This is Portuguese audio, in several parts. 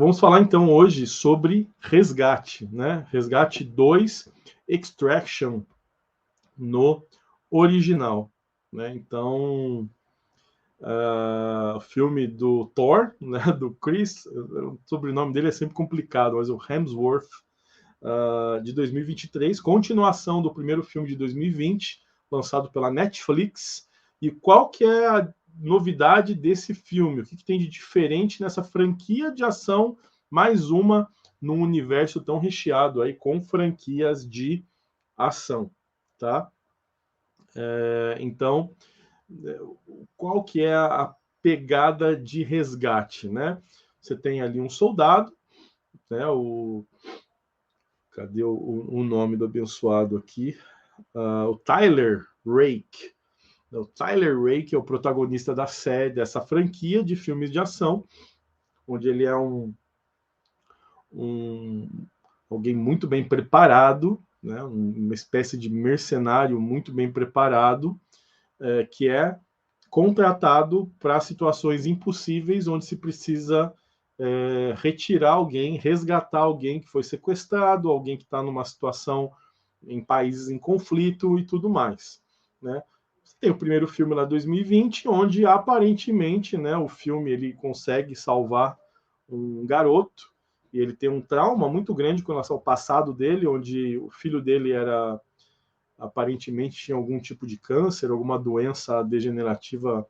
Vamos falar então hoje sobre Resgate, né? Resgate 2, Extraction no original, né? Então, filme do Thor, né? Do Chris, o sobrenome dele é sempre complicado, mas o Hemsworth, de 2023, continuação do primeiro filme de 2020, lançado pela Netflix. E qual que é a novidade desse filme? O que tem de diferente nessa franquia de ação, mais uma num universo tão recheado aí com franquias de ação, tá? Então, qual que é a pegada de Resgate, né? Você tem ali um soldado, né? Cadê o nome do abençoado aqui? O Tyler Rake. O Tyler Rake é o protagonista da série, dessa franquia de filmes de ação, onde ele é alguém muito bem preparado, né? Uma espécie de mercenário muito bem preparado, que é contratado para situações impossíveis, onde se precisa retirar alguém, resgatar alguém que foi sequestrado, alguém que está numa situação em países em conflito e tudo mais, né? Tem o primeiro filme lá 2020, onde aparentemente, né, o filme ele consegue salvar um garoto e ele tem um trauma muito grande com relação ao passado dele, onde o filho dele era aparentemente tinha algum tipo de câncer, alguma doença degenerativa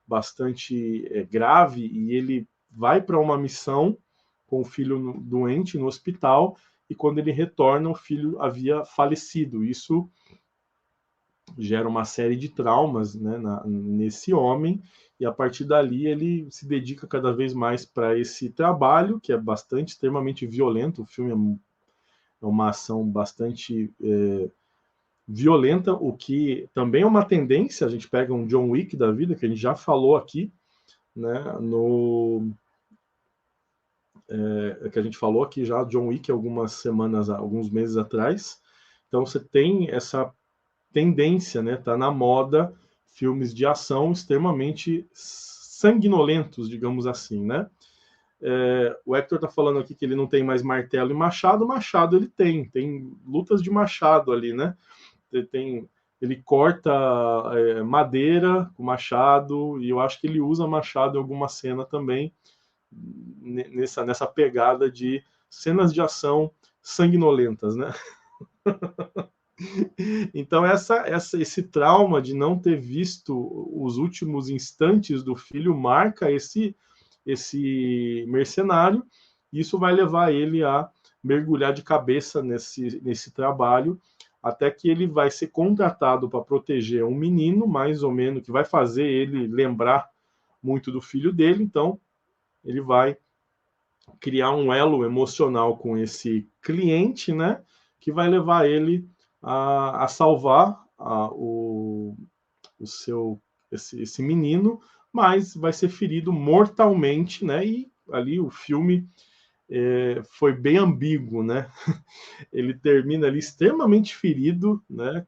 bastante grave, e ele vai para uma missão com o filho doente no hospital, e quando ele retorna, o filho havia falecido. Isso gera uma série de traumas, né, nesse homem, e a partir dali ele se dedica cada vez mais para esse trabalho, que é bastante, extremamente violento. O filme é uma ação bastante violenta, o que também é uma tendência. A gente pega um John Wick da vida, que a gente já falou aqui, né, que a gente falou aqui já, John Wick, algumas semanas, alguns meses atrás. Então você tem essa tendência, né? Tá na moda filmes de ação extremamente sanguinolentos, digamos assim, né? O Hector tá falando aqui que ele não tem mais martelo e machado. Machado ele tem lutas de machado ali, né? Ele corta madeira com machado, e eu acho que ele usa machado em alguma cena também, nessa pegada de cenas de ação sanguinolentas, né? Então, esse trauma de não ter visto os últimos instantes do filho marca esse mercenário, e isso vai levar ele a mergulhar de cabeça nesse trabalho, até que ele vai ser contratado para proteger um menino, mais ou menos, que vai fazer ele lembrar muito do filho dele. Então, ele vai criar um elo emocional com esse cliente, né, que vai levar ele a salvar esse menino, mas vai ser ferido mortalmente, né? E ali o filme foi bem ambíguo, né? Ele termina ali extremamente ferido, né?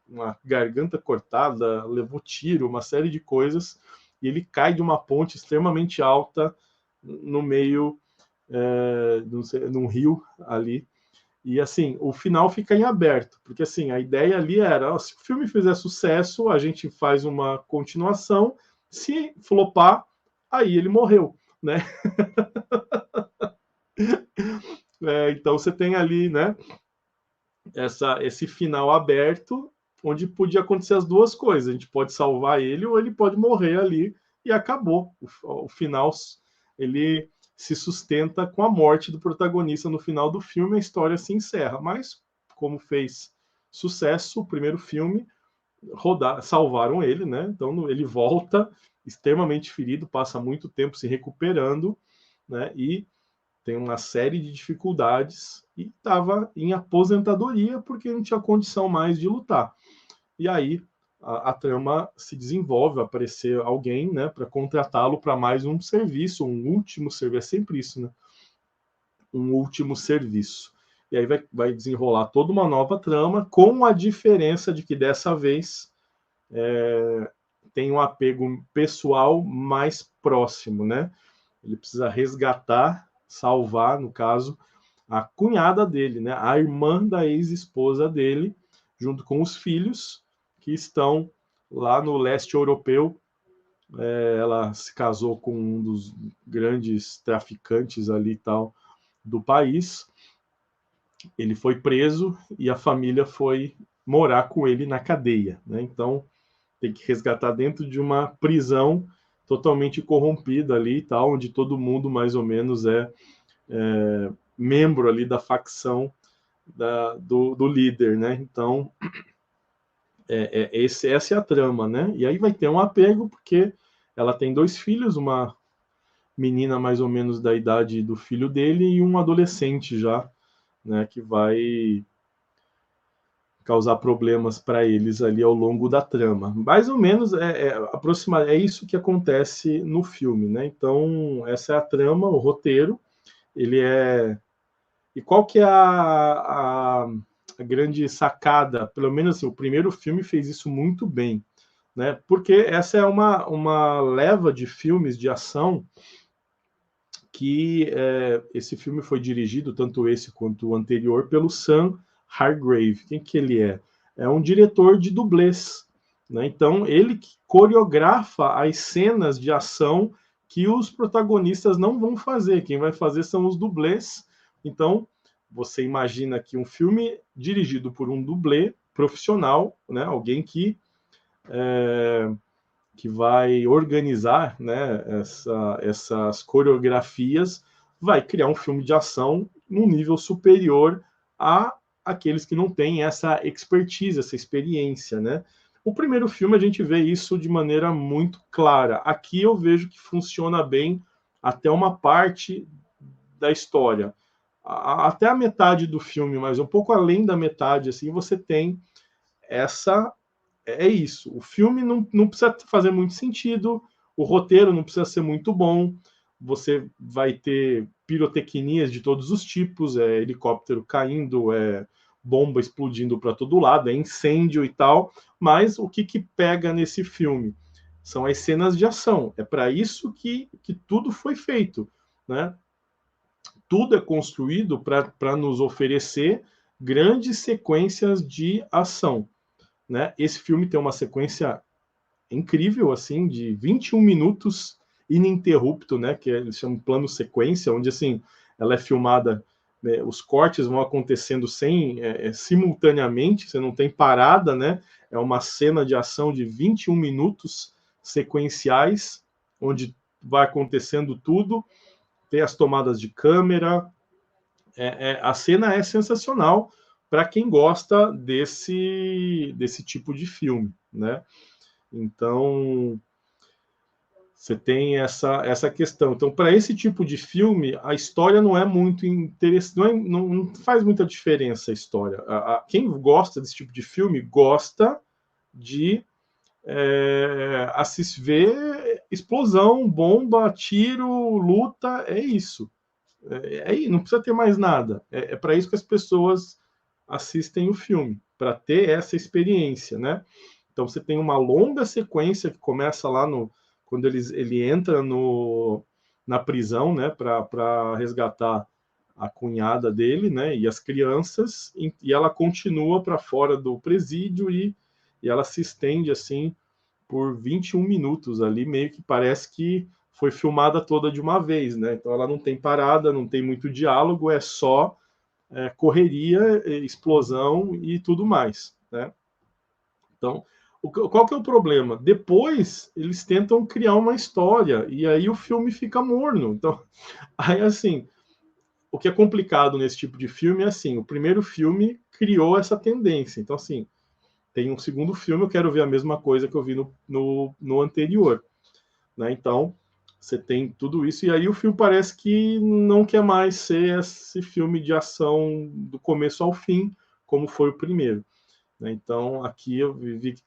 Uma garganta cortada, levou tiro, uma série de coisas, e ele cai de uma ponte extremamente alta no meio, num rio ali. E assim, o final fica em aberto, porque assim, a ideia ali era, se o filme fizer sucesso, a gente faz uma continuação, se flopar, aí ele morreu, né? Então você tem ali, né, esse final aberto, onde podia acontecer as duas coisas. A gente pode salvar ele ou ele pode morrer ali e acabou. O final, ele se sustenta com a morte do protagonista no final do filme, a história se encerra. Mas, como fez sucesso o primeiro filme, salvaram ele, né? Então ele volta extremamente ferido, passa muito tempo se recuperando, né? E tem uma série de dificuldades e estava em aposentadoria porque não tinha condição mais de lutar. E aí a trama se desenvolve, aparecer alguém, né, para contratá-lo para mais um serviço, um último serviço, é sempre isso, né? Um último serviço. E aí vai desenrolar toda uma nova trama, com a diferença de que dessa vez tem um apego pessoal mais próximo, né? Ele precisa resgatar, salvar, no caso, a cunhada dele, né? A irmã da ex-esposa dele, junto com os filhos, que estão lá no leste europeu. Ela se casou com um dos grandes traficantes ali e tal do país. Ele foi preso e a família foi morar com ele na cadeia, né? Então tem que resgatar dentro de uma prisão totalmente corrompida ali e tal, onde todo mundo mais ou menos é membro ali da facção do líder, né? Então essa é a trama, né? E aí vai ter um apego porque ela tem 2 filhos, uma menina mais ou menos da idade do filho dele e um adolescente já, né, que vai causar problemas para eles ali ao longo da trama. Mais ou menos é isso que acontece no filme, né? Então essa é a trama, o roteiro. Ele é e qual que é a grande sacada? Pelo menos assim, o primeiro filme fez isso muito bem, né? Porque essa é uma leva de filmes de ação que esse filme foi dirigido, tanto esse quanto o anterior, pelo Sam Hargrave. Quem que ele é? É um diretor de dublês, né? Então, ele que coreografa as cenas de ação que os protagonistas não vão fazer. Quem vai fazer são os dublês. Então, você imagina que um filme dirigido por um dublê profissional, né? Alguém que vai organizar, né, essas coreografias, vai criar um filme de ação num nível superior a aqueles que não têm essa expertise, essa experiência, né? O primeiro filme a gente vê isso de maneira muito clara. Aqui eu vejo que funciona bem até uma parte da história. Até a metade do filme, mas um pouco além da metade, assim, você tem essa isso. O filme não precisa fazer muito sentido, o roteiro não precisa ser muito bom, você vai ter pirotecnias de todos os tipos, helicóptero caindo, bomba explodindo para todo lado, é incêndio e tal, mas o que pega nesse filme? São as cenas de ação. É para isso que tudo foi feito, né? Tudo é construído para nos oferecer grandes sequências de ação, né? Esse filme tem uma sequência incrível, assim, de 21 minutos ininterrupto, né? Que eles chamam de plano sequência, onde, assim, ela é filmada, né, os cortes vão acontecendo simultaneamente, você não tem parada, né? É uma cena de ação de 21 minutos sequenciais, onde vai acontecendo tudo, tem as tomadas de câmera, a cena é sensacional para quem gosta desse tipo de filme, né? Então, você tem essa questão. Então, para esse tipo de filme, a história não é muito interessante, não faz muita diferença a história. Quem gosta desse tipo de filme gosta de ver explosão, bomba, tiro, luta, é isso. Não precisa ter mais nada. É para isso que as pessoas assistem o filme, para ter essa experiência, né? Então você tem uma longa sequência que começa lá quando ele entra na prisão, né, para resgatar a cunhada dele, né, e as crianças, e ela continua para fora do presídio e ela se estende assim por 21 minutos ali, meio que parece que foi filmada toda de uma vez, né? Então ela não tem parada, não tem muito diálogo, é só correria, explosão e tudo mais, né? Então, qual que é o problema? Depois eles tentam criar uma história e aí o filme fica morno. Então, aí assim, o que é complicado nesse tipo de filme é assim, o primeiro filme criou essa tendência. Então, assim, tem um segundo filme, eu quero ver a mesma coisa que eu vi no anterior, né? Então, você tem tudo isso, e aí o filme parece que não quer mais ser esse filme de ação do começo ao fim, como foi o primeiro, né? Então, aqui eu vi que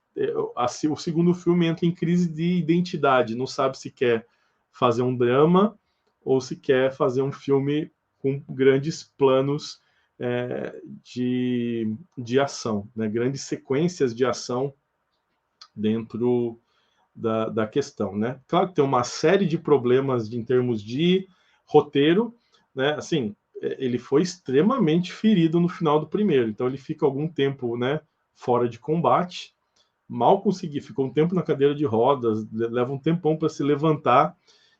assim, o segundo filme entra em crise de identidade, não sabe se quer fazer um drama ou se quer fazer um filme com grandes planos de ação, né? Grandes sequências de ação dentro da questão, né? Claro que tem uma série de problemas em termos de roteiro, né? Assim, ele foi extremamente ferido no final do primeiro, então ele fica algum tempo, né, fora de combate, mal consegui, ficou um tempo na cadeira de rodas, leva um tempão para se levantar,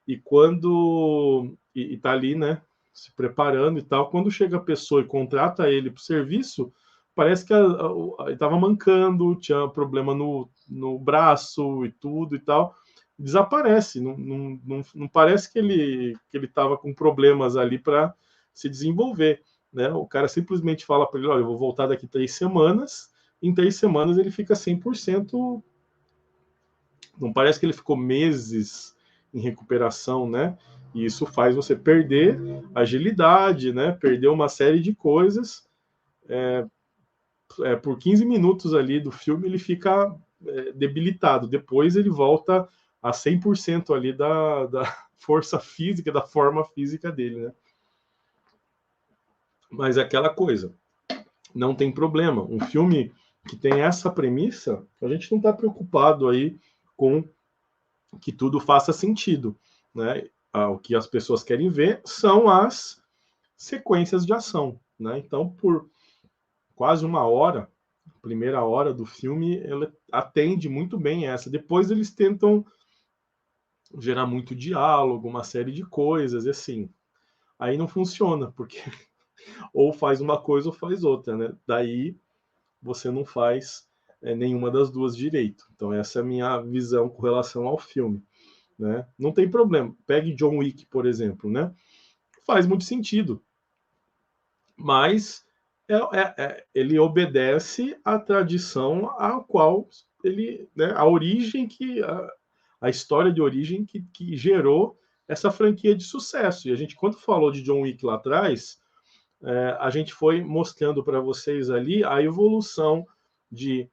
e quando e tá ali, né, se preparando e tal, quando chega a pessoa e contrata ele para o serviço, parece que ele estava mancando, tinha problema no braço e tudo e tal, desaparece, não parece que ele estava com problemas ali para se desenvolver, né? O cara simplesmente fala para ele, olha, eu vou voltar daqui 3 semanas, em 3 semanas ele fica 100%, não parece que ele ficou meses em recuperação, né? E isso faz você perder agilidade, né? Perder uma série de coisas. Por 15 minutos ali do filme ele fica debilitado. Depois ele volta a 100% ali da força física, da forma física dele, né? Mas é aquela coisa, não tem problema. Um filme que tem essa premissa, a gente não está preocupado aí com que tudo faça sentido, né? O que as pessoas querem ver são as sequências de ação, né? Então, por quase uma hora, a primeira hora do filme, ela atende muito bem essa. Depois eles tentam gerar muito diálogo, uma série de coisas, e assim, aí não funciona, porque ou faz uma coisa ou faz outra, né? Daí você não faz nenhuma das duas direito. Então essa é a minha visão com relação ao filme, né? Não tem problema. Pegue John Wick, por exemplo, né? Faz muito sentido, mas ele obedece à tradição a qual ele, né, a origem que a história de origem que gerou essa franquia de sucesso. E a gente, quando falou de John Wick lá atrás, a gente foi mostrando para vocês ali a evolução de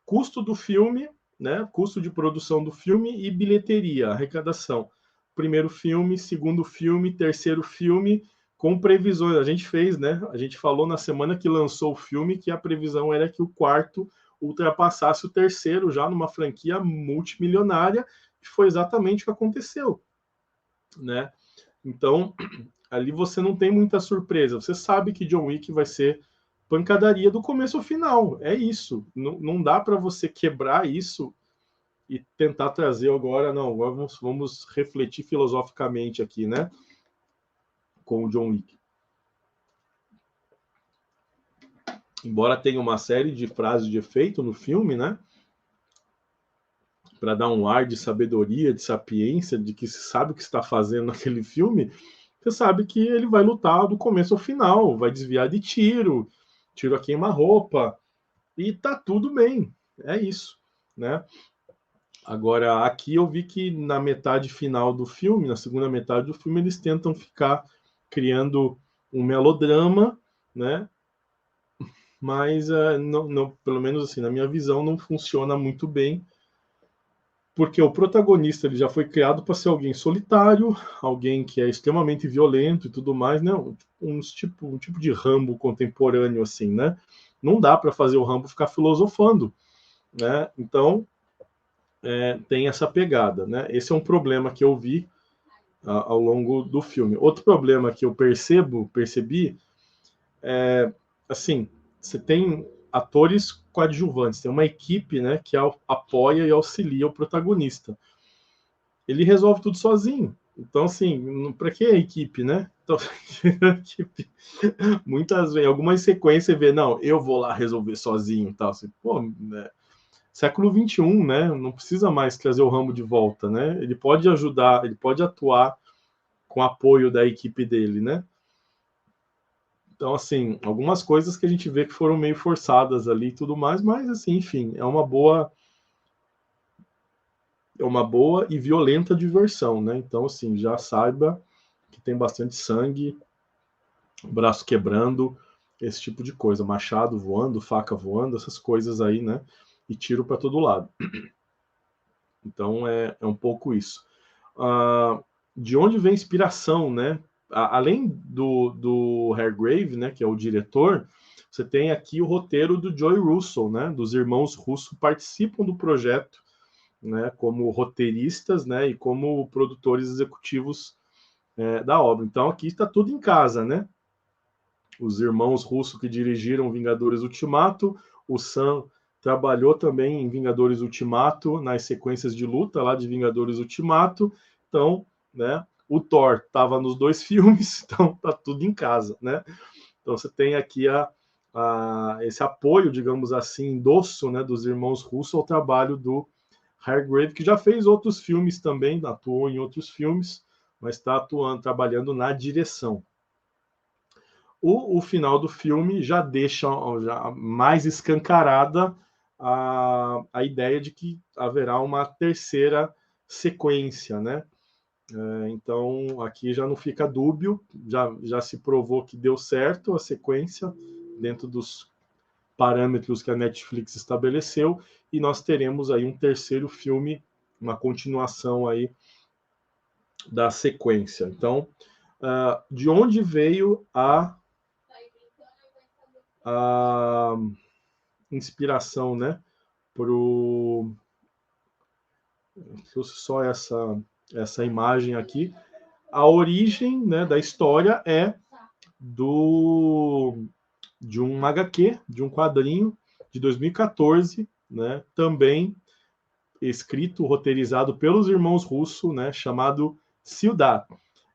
custo do filme, né, custo de produção do filme e bilheteria, arrecadação. Primeiro filme, segundo filme, terceiro filme, com previsões. A gente fez, né? A gente falou na semana que lançou o filme que a previsão era que o quarto ultrapassasse o terceiro já numa franquia multimilionária, e foi exatamente o que aconteceu, né? Então, ali você não tem muita surpresa. Você sabe que John Wick vai ser pancadaria do começo ao final. É isso. Não dá para você quebrar isso e tentar trazer agora, não, vamos refletir filosoficamente aqui, né? Com o John Wick. Embora tenha uma série de frases de efeito no filme, né? Para dar um ar de sabedoria, de sapiência, de que se sabe o que está fazendo naquele filme, você sabe que ele vai lutar do começo ao final, vai desviar de tiro a queima-roupa, e tá tudo bem. É isso, né? Agora, aqui eu vi que na metade final do filme, na segunda metade do filme, eles tentam ficar criando um melodrama, né? Mas, pelo menos assim, na minha visão, não funciona muito bem, porque o protagonista ele já foi criado para ser alguém solitário, alguém que é extremamente violento e tudo mais, né? Um tipo de Rambo contemporâneo, assim, né? Não dá para fazer o Rambo ficar filosofando, né? Então, tem essa pegada, né? Esse é um problema que eu vi ao longo do filme. Outro problema que eu percebi, assim, você tem atores coadjuvantes, tem uma equipe, né, que apoia e auxilia o protagonista. Ele resolve tudo sozinho. Então, assim, para que a equipe, né? Então, a equipe, muitas vezes, algumas sequências você vê, não, eu vou lá resolver sozinho, tal. Assim, pô, né? Século XXI, né? Não precisa mais trazer o Rambo de volta, né? Ele pode ajudar, ele pode atuar com apoio da equipe dele, né? Então, assim, algumas coisas que a gente vê que foram meio forçadas ali e tudo mais, mas, assim, enfim, é uma boa e violenta diversão, né? Então, assim, já saiba que tem bastante sangue, braço quebrando, esse tipo de coisa, machado voando, faca voando, essas coisas aí, né? E tiro para todo lado. Então, é um pouco isso. De onde vem a inspiração, né? Além do Hargrave, né, que é o diretor, você tem aqui o roteiro do Joey Russo, né? Dos irmãos Russo participam do projeto né, como roteiristas, né, e como produtores executivos da obra. Então aqui está tudo em casa, né? Os irmãos Russo que dirigiram Vingadores Ultimato, o Sam trabalhou também em Vingadores Ultimato, nas sequências de luta lá de Vingadores Ultimato. Então, né, o Thor estava nos 2 filmes, então tá tudo em casa, né? Então você tem aqui esse apoio, digamos assim, endosso, né, dos irmãos Russo ao trabalho do Hargrave, que já fez outros filmes também, atuou em outros filmes, mas está atuando, trabalhando na direção. O final do filme já deixa já mais escancarada a ideia de que haverá uma terceira sequência, né? Então aqui já não fica dúbio, já se provou que deu certo a sequência dentro dos parâmetros que a Netflix estabeleceu, e nós teremos aí um terceiro filme, uma continuação aí da sequência. Então, de onde veio a inspiração, né, pro só essa imagem aqui. A origem, né, da história é de um HQ, de um quadrinho de 2014, né, também escrito, roteirizado pelos irmãos Russo, né, chamado Ciudad.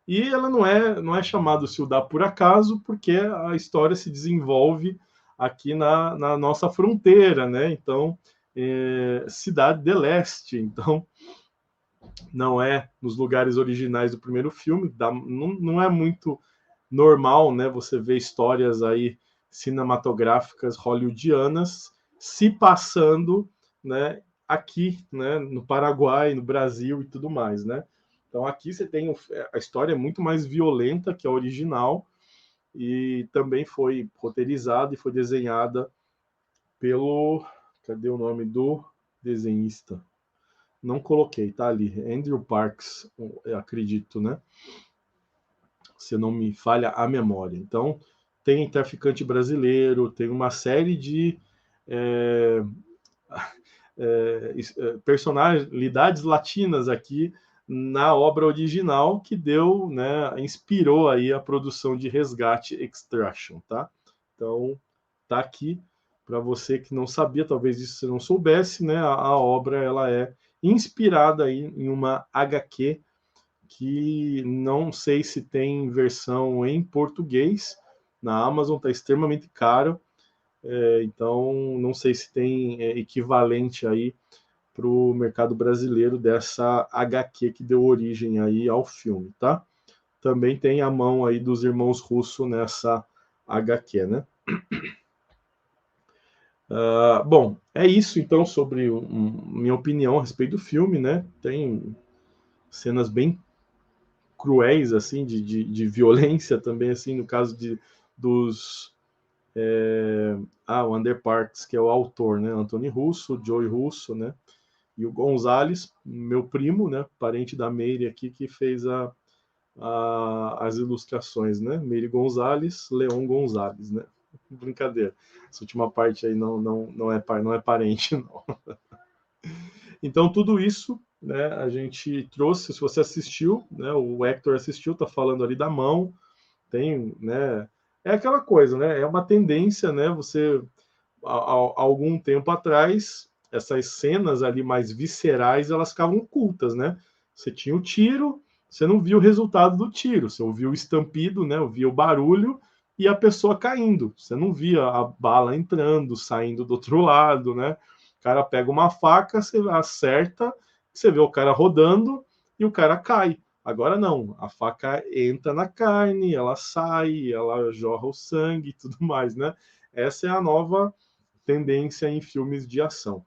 E ela não é chamada Ciudad por acaso, porque a história se desenvolve aqui na nossa fronteira, né? Então, Cidade de Leste. Então, não é nos lugares originais do primeiro filme, não é muito normal, né? Você vê histórias aí cinematográficas hollywoodianas se passando, né? Aqui, né? No Paraguai, no Brasil e tudo mais, né? Então aqui você tem a história é muito mais violenta que a original e também foi roteirizada e foi desenhada pelo, cadê o nome do desenhista? Não coloquei, tá ali, Andrew Parks, eu acredito, né? Se não me falha a memória. Então, tem traficante brasileiro, tem uma série de personalidades latinas aqui na obra original que deu, né, inspirou aí a produção de Resgate Extraction, tá? Então, tá aqui para você que não sabia, talvez isso você não soubesse, né? A obra ela é inspirada aí em uma HQ que não sei se tem versão em português. Na Amazon está extremamente caro, então não sei se tem equivalente aí para o mercado brasileiro dessa HQ que deu origem aí ao filme, tá? Também tem a mão aí dos irmãos Russo nessa HQ, né? Bom, é isso então sobre minha opinião a respeito do filme, né? Tem cenas bem cruéis, assim, de violência também, assim, no caso dos... o Underparts, que é o autor, né? Anthony Russo, Joey Russo, né? E o Gonzalez, meu primo, né? Parente da Meire aqui, que fez as ilustrações, né? Meire Gonzalez, Leon Gonzalez, né? Brincadeira. Essa última parte aí não é parente, não. Então, tudo isso, né, a gente trouxe, se você assistiu, né, o Hector assistiu, tá falando ali da mão, tem, né, é aquela coisa, né, é uma tendência, né, você, há algum tempo atrás, essas cenas ali mais viscerais, elas ficavam ocultas, né, você tinha o tiro, você não viu o resultado do tiro, você ouviu o estampido, né, ouvia o barulho e a pessoa caindo, você não via a bala entrando, saindo do outro lado, né, o cara pega uma faca, você acerta, você vê o cara rodando e o cara cai. Agora não, a faca entra na carne, ela sai, ela jorra o sangue e tudo mais, né? Essa é a nova tendência em filmes de ação.